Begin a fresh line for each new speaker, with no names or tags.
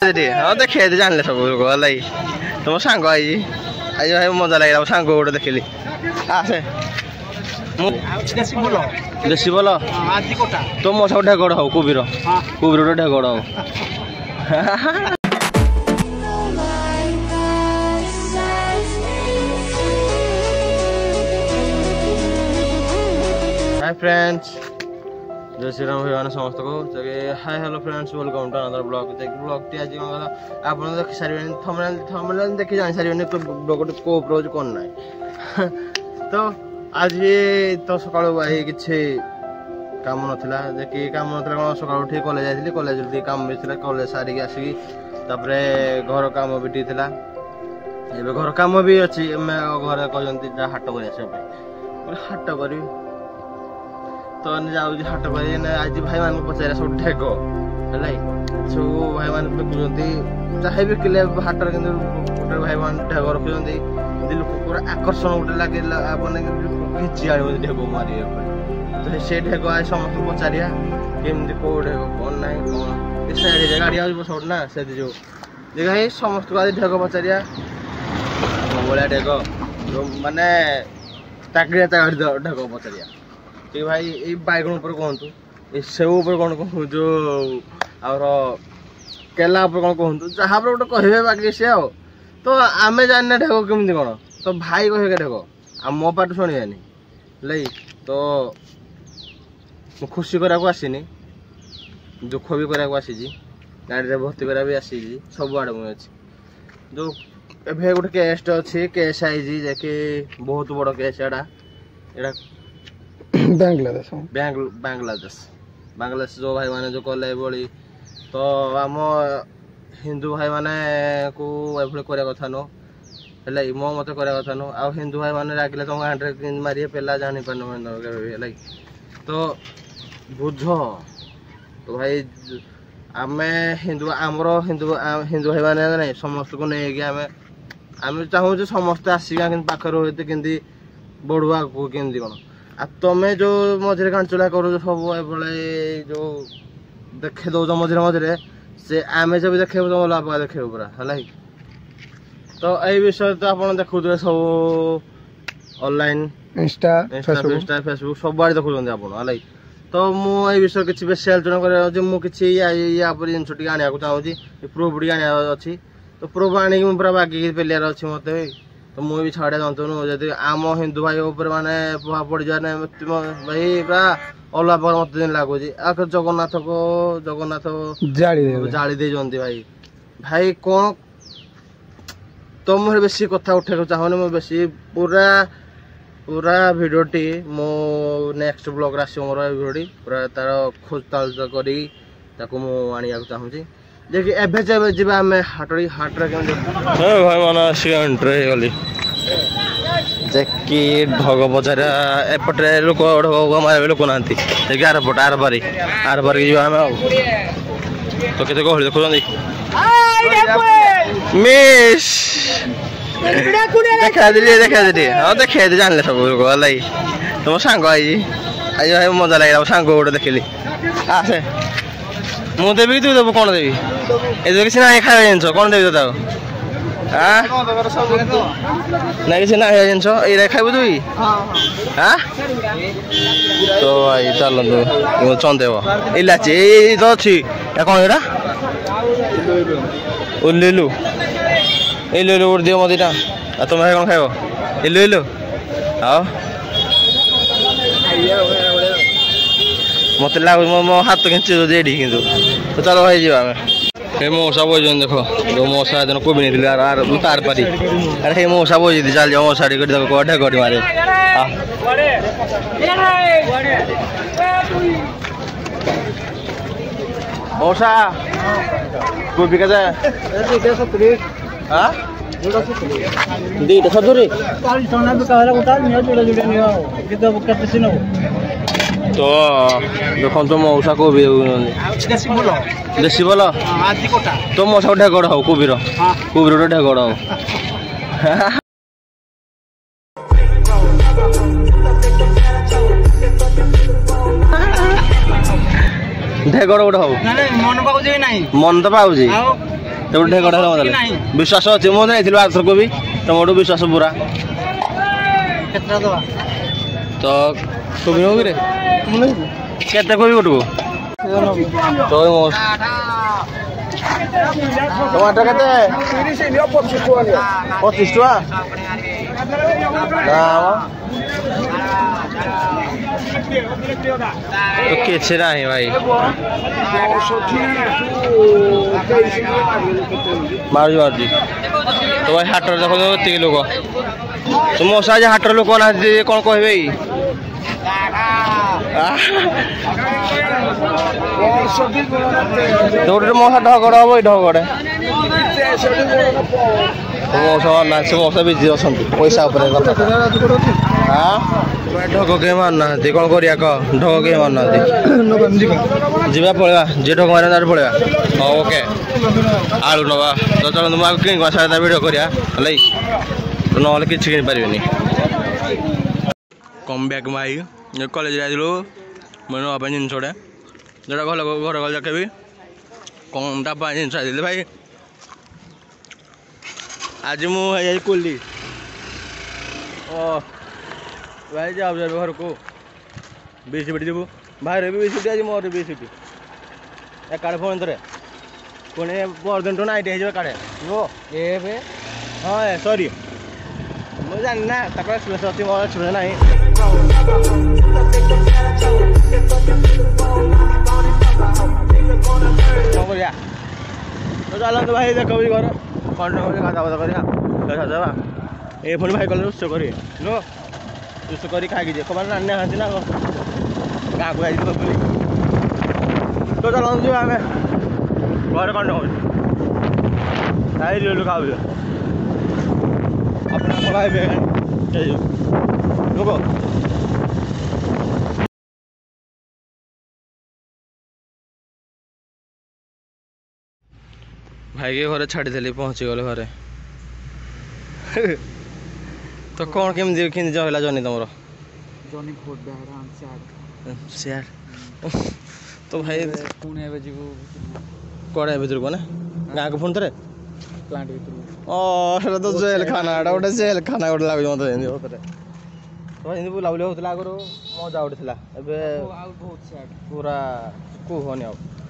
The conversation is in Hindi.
हाँ देखे जानले सब लोग लाई तुम सांग आई आज भाई मजा लगे सांग गोटे देखली आसे देसी बोल तो मो सब ढेगड़ हो कुबीर कुबीर ढेगड़ हो हाय फ्रेंड्स जय श्री राम भाई समस्त को hi hello friends welcome to another blog blog टी आज आप देख सारे थंबनेल देखि जान सारे तो ब्लॉग को अप्रोच कौन ना तो आज तो सकाळु भाई किछि काम नथिला जे कि काम नथिला कोन सकाळु उठी कॉलेज आइली कॉलेज रे काम बेथिला कॉलेज सारी के आसी तापरे घर काम भी टीला एबे घर काम भी अछि मैं घर कहजंती जा हाट कर आसे हाट करी तो जाऊ हाट कर आज भाई मान पचार सब ठेग है सब भाई मान बिकुंती चाहे बिकिले हाट गोटे भाई मान ठेग रखुंट लोक पूरा आकर्षण गोटे लगे घिची आने ढेग मारे तो से ढेग आज समस्त पचारिया केमती कौ ढेग कौन ना कौन गाड़ी आज ना से जो देखा समस्त को आज ढेग पचारिया भाया ढेग माने ताकड़िया ढेग पचारिया ठीक भाई ये बैगण ऊपर कहतु ये सेव ऊपर कौन कहूँ जो आर केला ऊपर कौन कहतु जहाँ पर गोटे कहे बाकी सी आ तो आम जाने ढेग केमती कौन तो भाई कहे ढेग आ मो पाठ शुणानी लै तो खुशी करा आसीनी दुख भी करा आसी गाड़ी में भर्ती करा भी आसी सब आड़े मुझे अच्छी जो एवं गोटे केसटे अच्छी केस आई जाकि बहुत बड़ केस एटा
बांग्लादेश
बांग्लादेश जो भाई माने जो कले बड़ी तो आम हिंदू भाई माने को एभले करिया कथा नो हेला मो मते करिया कथा नो आ हिंदू भाई माने रागिले तो गांडे मारिए पेला जानि पानो हेला तो बुझ तो भाई आमे हिंदू आमरो हिंदू भाई माने नहीं समस्त को नहीं कि आमे चाहू समस्त आसिका पाखर होते केंदी बढ़ुआ को केंदी कोन आ तमें जो मझे कांचुला कर सब जो देखे दौ मझे मझे से आम जब देखे तुम लाभ देखे पूरा है तो यही विषय तो आप देखुए सब ऑनलाइन इंस्टा फेसबुक सब आड़े देखुं आप तो मुझे विषय किसी बेसी आलोचना कर मुझे या जिन आने को चाहूँगी प्रूफ टी आने अच्छी तो प्रूफ आनी पूरा बागिक पेलियार अच्छी मत तो मुझे भी छाड़िया चाहूँ जब आम हिंदू भाई ऊपर माने प्रभाव पड़ जाए भाई पूरा अलग प्रकार मत दिन लगुच जगन्नाथ को जगन्नाथ जाली दे भाई भाई कौन तो मुझे बेसी कथा उठा चाहूनी मुझे बेसी पूरा पूरा भिडियोटी मो नेक्स्ट ब्लॉग आस मोर भिडियोटी पूरा तार खोज ताल कर आने चाहूँगी देखिए एभे जब जीवा हमें हाटरी हाटरे के भाई मन आसी एंट्री गली जेकि ढग बजार एपटे लोक ढग मारे लोक ना देखिए आरपट आर बारी जीवा आम तो केते गहली देखुं मिस देखा दे हाँ देखे जानले सब लोग लाई तुम सांग आई आज भाई मजा लगे सांग गोटे देखली आसे मु देवी तू देव कौन देवी ये किसी ना खाया जिन कौन देवी तो ना किसी ना जिन ये खाइबू तु हाँ तो भाई चलतु चंदेव इलाची ये तो अच्छी कौन एटा उल्लू इल्लू उड़ दियो मत यहाँ तुम कौन खाइब इल्लू हाँ मत लगुच मो हाथ खिंच देडी कि तो चलो भाई जी आम मौसा बोझ देख जो मौसा दिन कोबी नहीं आर तार पारी अरे मौसा बोझ चल जाओ मौसा ढे गड़ी मारे मौसा कोबी का दीटा 70 तो देखो तो मौसा को भी देसी बोल तो मौसा ढेगड़ हो कुबीर ढेगड़ हो ढेगड़ गोटे हो मन तो पाऊँ ତମର ଢେକଟା ହେଲା ମତେ ବିଶ୍ୱାସ ଅଛି ମୁଁ ନେଇଥିଲି ଆରଥରକୁ ବି ତମଠୁ ବିଶ୍ୱାସ ପୁରା
କେତେଟା ଦବା
ତ କୋବି ନବୁ କିରେ କେତେ କୋବି ଗୋଟକୁ ଟମାଟର କେତେ 25 ଟଙ୍କା तो किसी नहीं भाई मार्जी तो भाई हाटर देख ये लोक तो मशा आज हाटर लोक ना कौन कह तो गोटे मशा ढगड़ हम ये ढगड़े मशा बिजी अच्छा पैसा ढग के मारना कौन करिया कह ढग के मारना जीवा पलवा जी ढग मारे पलवा हाँ ओके आलू नवा तो चलो तुम कि भिड करा तो ना कि कि पारे कम बैक माई कलेज आइलु मैं नापी जिन जोटा घर घर देखेबी कम टापा जिन भाई आज मुझे कुली भाई जाओ घर को 20 सीट जीवु भाई भी 20 सीट आज मोर 20 सीट एक काड़े फोन थे पुणी परदिन टू नाइट हो काड़े हाँ सॉरी मुझे जानी ना एक्सपीरियंस अच्छी मोर एक्सपीरियंस ना तो चलते भाई देख भी घर कंटिन्यू खाता बात करा ये पुणी भाई कल रुष कर रुष कर खाई जे कमान नानी हाँ ना गाँव को आई बुली तो चलते जी आम घर कौन खाई लोग खाऊ अपना खाइबे लोग भाई के घरे छाड़ी देली पहुँची गले घरे तो कौन केमती जला जनी तुम सियार तो भाई कड़े भर को ना गाँव को फोन थे
प्लांट
भर तो जेल खाना गोटे जेल खाना गोटे लगे मत तो बुलाबुली होता आगु मजा उठा पूरा कौ हनी आ